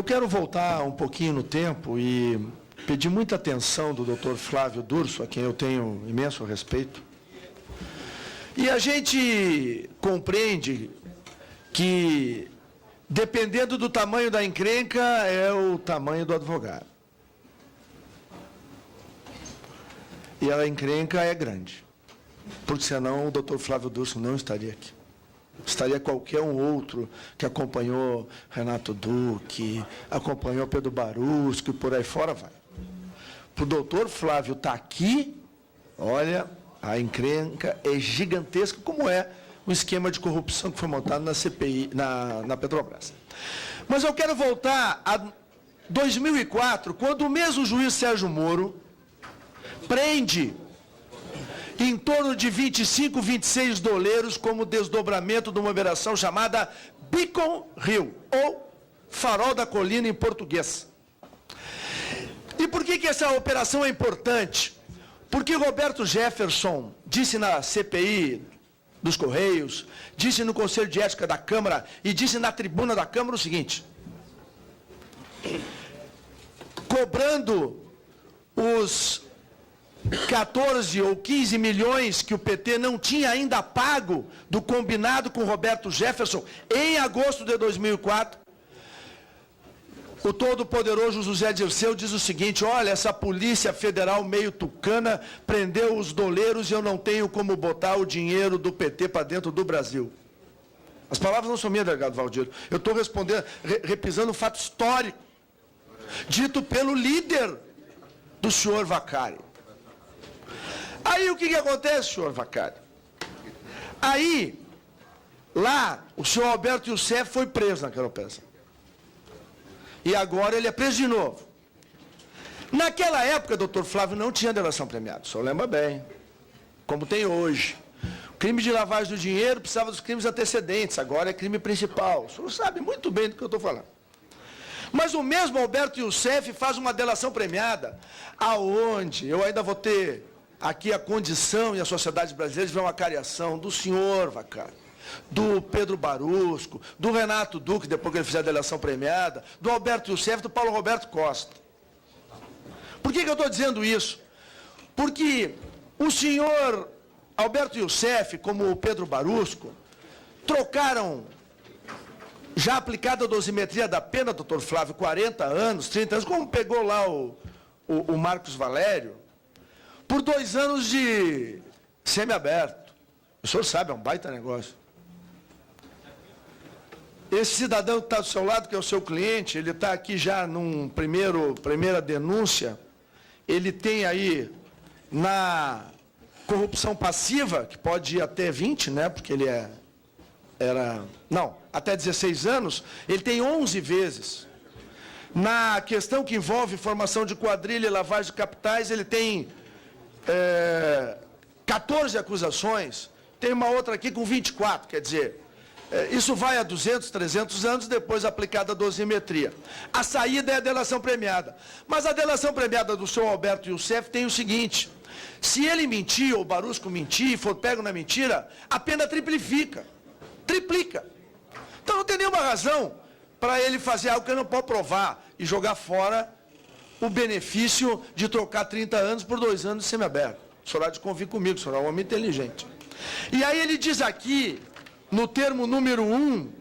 Eu quero voltar um pouquinho no tempo e pedir muita atenção do Dr. Flávio Durso, a quem eu tenho imenso respeito. E a gente compreende que, dependendo do tamanho da encrenca, é o tamanho do advogado. E a encrenca é grande, porque senão o Dr. Flávio Durso não estaria aqui. Estaria qualquer um outro que acompanhou Renato Duque, acompanhou Pedro Barusco e por aí fora vai. Para o doutor Flávio estar aqui, olha, a encrenca é gigantesca, como é o esquema de corrupção que foi montado na CPI, na Petrobras. Mas eu quero voltar a 2004, quando o mesmo juiz Sérgio Moro prende em torno de 25, 26 doleiros como desdobramento de uma operação chamada Beacon Hill, ou Farol da Colina em português. E por que essa operação é importante? Porque Roberto Jefferson disse na CPI dos Correios, disse no Conselho de Ética da Câmara e disse na tribuna da Câmara o seguinte: cobrando os 14 ou 15 milhões que o PT não tinha ainda pago do combinado com Roberto Jefferson em agosto de 2004, o todo-poderoso José Dirceu diz o seguinte: olha, essa Polícia Federal meio tucana prendeu os doleiros e eu não tenho como botar o dinheiro do PT para dentro do Brasil. As palavras não são minhas, delegado Valdir. Eu estou respondendo, repisando um fato histórico, dito pelo líder do senhor Vaccari. Aí o que acontece, senhor Vaccari? Aí, lá, o senhor Alberto Youssef foi preso naquela operação. E agora ele é preso de novo. Naquela época, doutor Flávio, não tinha delação premiada. O senhor lembra bem, como tem hoje. O crime de lavagem do dinheiro precisava dos crimes antecedentes, agora é crime principal. O senhor sabe muito bem do que eu estou falando. Mas o mesmo Alberto Youssef faz uma delação premiada, aonde eu ainda vou ter aqui a condição e a sociedade brasileira de ver uma cariação do senhor Vaccari, do Pedro Barusco, do Renato Duque, depois que ele fizer a delação premiada, do Alberto Youssef, do Paulo Roberto Costa. Por que eu estou dizendo isso? Porque o senhor Alberto Youssef, como o Pedro Barusco, trocaram, já aplicada a dosimetria da pena, doutor Flávio, 40 anos, 30 anos, como pegou lá o Marcos Valério, por 2 anos de semiaberto. O senhor sabe, é um baita negócio. Esse cidadão que está do seu lado, que é o seu cliente, ele está aqui já num primeira denúncia, ele tem aí na corrupção passiva, que pode ir até 20, né, porque ele até 16 anos, ele tem 11 vezes. Na questão que envolve formação de quadrilha e lavagem de capitais, ele tem 14 acusações, tem uma outra aqui com 24, quer dizer, isso vai a 200, 300 anos, depois aplicada a dosimetria. A saída é a delação premiada. Mas a delação premiada do senhor Alberto Youssef tem o seguinte: se ele mentir, ou o Barusco mentir, for pego na mentira, a pena triplica. Então não tem nenhuma razão para ele fazer algo que ele não pode provar e jogar fora o benefício de trocar 30 anos por 2 anos de semiaberto. O senhor há de convir comigo, o senhor é um homem inteligente. E aí ele diz aqui, no termo número 1,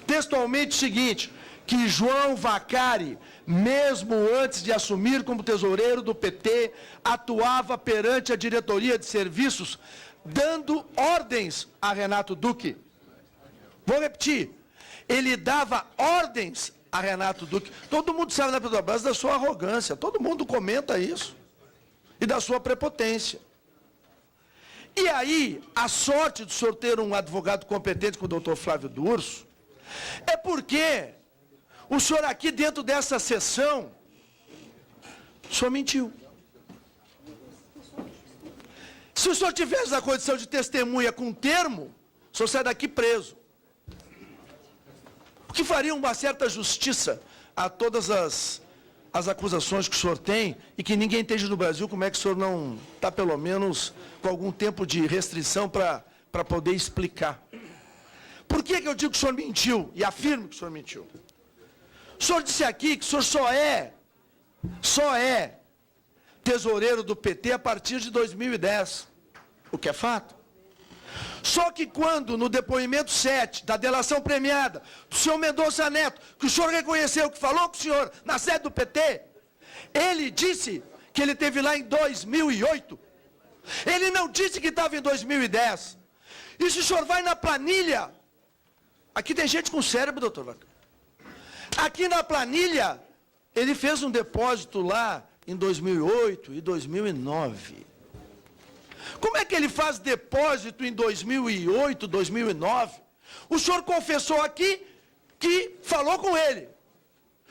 textualmente o seguinte: que João Vaccari, mesmo antes de assumir como tesoureiro do PT, atuava perante a diretoria de serviços, dando ordens a Renato Duque. Vou repetir, ele dava ordens a Renato Duque. Todo mundo sabe na Petrobras da sua arrogância, todo mundo comenta isso, e da sua prepotência. E aí, a sorte do senhor ter um advogado competente com o doutor Flávio Durso, é porque o senhor aqui dentro dessa sessão, o senhor mentiu. Se o senhor tivesse a condição de testemunha com termo, o senhor sai daqui preso. O que faria uma certa justiça a todas as acusações que o senhor tem e que ninguém entende no Brasil como é que o senhor não está, pelo menos, com algum tempo de restrição para poder explicar. Por que eu digo que o senhor mentiu e afirmo que o senhor mentiu? O senhor disse aqui que o senhor só é tesoureiro do PT a partir de 2010, o que é fato. Só que quando, no depoimento 7 da delação premiada do senhor Mendonça Neto, que o senhor reconheceu, que falou com o senhor na sede do PT, ele disse que ele esteve lá em 2008. Ele não disse que estava em 2010. E se o senhor vai na planilha, aqui tem gente com cérebro, doutor Vaca. Aqui na planilha, ele fez um depósito lá em 2008 e 2009. Como é que ele faz depósito em 2008, 2009? O senhor confessou aqui que falou com ele.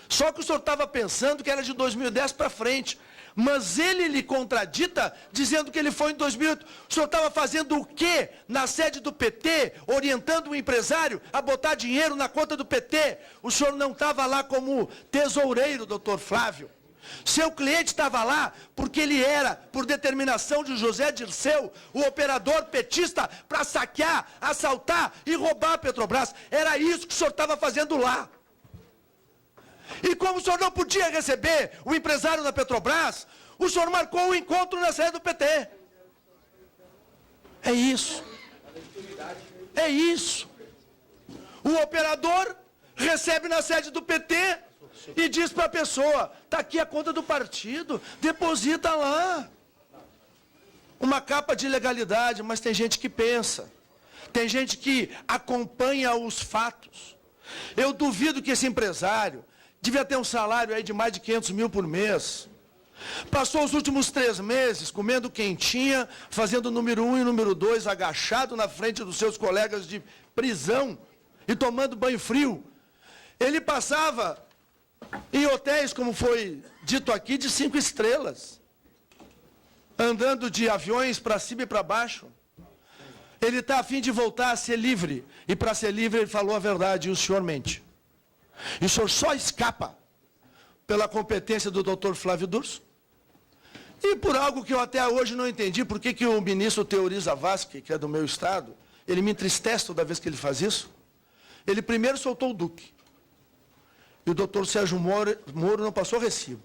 Só que o senhor estava pensando que era de 2010 para frente. Mas ele lhe contradita, dizendo que ele foi em 2008. O senhor estava fazendo o quê na sede do PT, orientando o empresário a botar dinheiro na conta do PT? O senhor não estava lá como tesoureiro, doutor Flávio. Seu cliente estava lá porque ele era, por determinação de José Dirceu, o operador petista para saquear, assaltar e roubar a Petrobras. Era isso que o senhor estava fazendo lá. E como o senhor não podia receber o empresário da Petrobras, o senhor marcou um encontro na sede do PT. É isso. É isso. O operador recebe na sede do PT e diz para a pessoa, está aqui a conta do partido, deposita lá. Uma capa de ilegalidade, mas tem gente que pensa. Tem gente que acompanha os fatos. Eu duvido que esse empresário devia ter um salário aí de mais de 500 mil por mês. Passou os últimos 3 meses comendo quentinha, fazendo o número 1 e o número 2, agachado na frente dos seus colegas de prisão e tomando banho frio. Ele passava em hotéis, como foi dito aqui, de 5 estrelas, andando de aviões para cima e para baixo. Ele está a fim de voltar a ser livre, e para ser livre ele falou a verdade, e o senhor mente. E o senhor só escapa pela competência do doutor Flávio Durso e por algo que eu até hoje não entendi, por que o ministro Teori Zavascki, que é do meu estado, ele me entristece toda vez que ele faz isso. Ele primeiro soltou o Duque. E o doutor Sérgio Moro não passou recibo.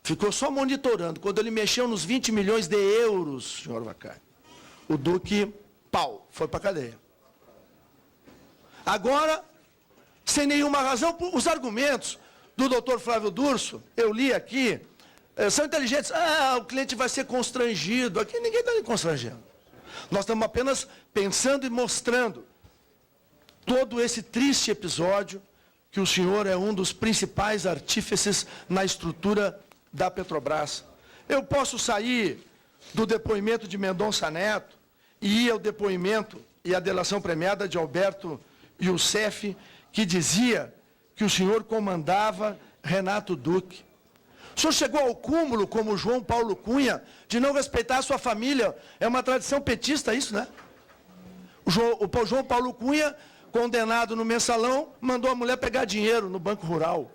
Ficou só monitorando. Quando ele mexeu nos 20 milhões de euros, senhor Vacari, o Duque, pau, foi para a cadeia. Agora, sem nenhuma razão, os argumentos do doutor Flávio Durso, eu li aqui, são inteligentes. O cliente vai ser constrangido. Aqui ninguém está constrangendo. Nós estamos apenas pensando e mostrando todo esse triste episódio que o senhor é um dos principais artífices na estrutura da Petrobras. Eu posso sair do depoimento de Mendonça Neto e ir ao depoimento e à delação premiada de Alberto Youssef, que dizia que o senhor comandava Renato Duque. O senhor chegou ao cúmulo, como João Paulo Cunha, de não respeitar a sua família. É uma tradição petista isso, né? O João Paulo Cunha, condenado no mensalão, mandou a mulher pegar dinheiro no Banco Rural.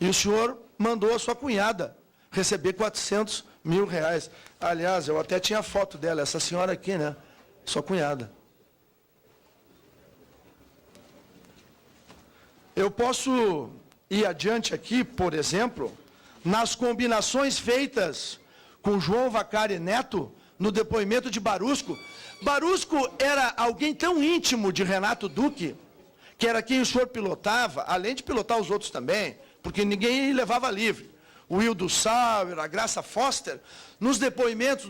E o senhor mandou a sua cunhada receber 400 mil reais. Aliás, eu até tinha foto dela, essa senhora aqui, né? Sua cunhada. Eu posso ir adiante aqui, por exemplo, nas combinações feitas com João Vacari Neto no depoimento de Barusco. Barusco era alguém tão íntimo de Renato Duque, que era quem o senhor pilotava, além de pilotar os outros também, porque ninguém levava livre. O Hildo Sauer, a Graça Foster, nos depoimentos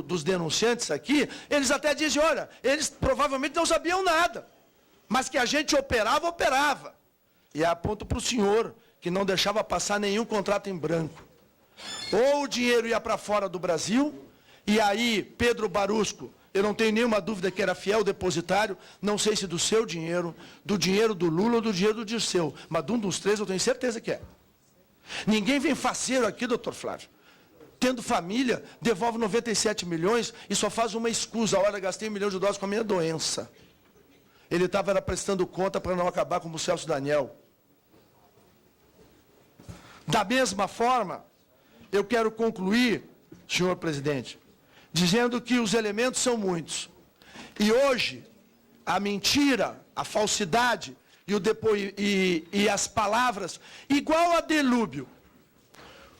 dos denunciantes aqui, eles até dizem, olha, eles provavelmente não sabiam nada, mas que a gente operava. E aponto para o senhor, que não deixava passar nenhum contrato em branco. Ou o dinheiro ia para fora do Brasil, e aí Pedro Barusco, eu não tenho nenhuma dúvida que era fiel depositário, não sei se do seu dinheiro, do dinheiro do Lula ou do dinheiro do Dirceu, mas de um dos três eu tenho certeza que é. Ninguém vem faceiro aqui, doutor Flávio. Tendo família, devolve 97 milhões e só faz uma escusa. Olha, gastei $1 milhão com a minha doença. Ele estava prestando conta para não acabar como o Celso Daniel. Da mesma forma, eu quero concluir, senhor presidente, dizendo que os elementos são muitos. E hoje, a mentira, a falsidade e as palavras, igual a Delúbio.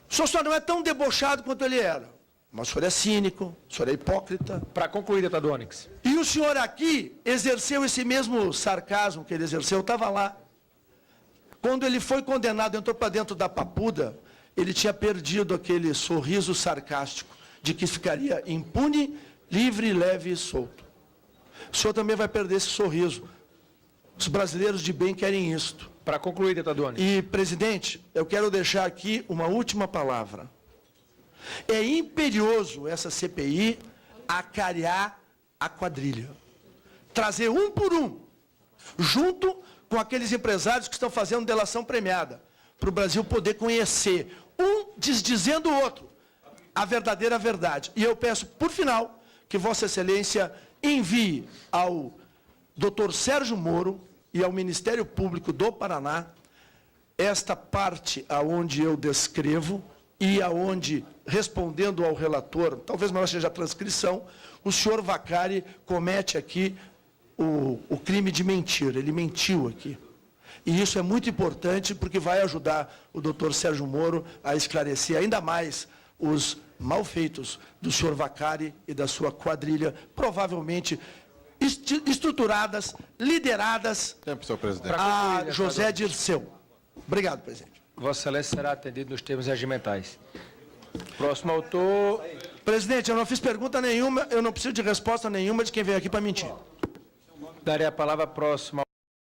O senhor só não é tão debochado quanto ele era. Mas o senhor é cínico, o senhor é hipócrita. Para concluir, deputado Onyx. E o senhor aqui exerceu esse mesmo sarcasmo que ele exerceu, eu estava lá. Quando ele foi condenado, entrou para dentro da papuda, ele tinha perdido aquele sorriso sarcástico de que ficaria impune, livre, leve e solto. O senhor também vai perder esse sorriso. Os brasileiros de bem querem isto. Para concluir, deputado Onyx. E, presidente, eu quero deixar aqui uma última palavra. É imperioso essa CPI acarear a quadrilha. Trazer um por um, junto com aqueles empresários que estão fazendo delação premiada, para o Brasil poder conhecer, um desdizendo o outro, a verdadeira verdade. E eu peço, por final, que Vossa Excelência envie ao Dr. Sérgio Moro e ao Ministério Público do Paraná esta parte aonde eu descrevo e aonde, respondendo ao relator, talvez maior seja a transcrição, o senhor Vaccari comete aqui o crime de mentir. Ele mentiu aqui. E isso é muito importante porque vai ajudar o doutor Sérgio Moro a esclarecer ainda mais os malfeitos do senhor Vaccari e da sua quadrilha, provavelmente estruturadas, lideradas Tempo, senhor presidente. a José Dirceu. Obrigado, presidente. Vossa Excelência será atendido nos termos regimentais. Próximo autor. Presidente, eu não fiz pergunta nenhuma, eu não preciso de resposta nenhuma de quem veio aqui para mentir. Darei a palavra próximo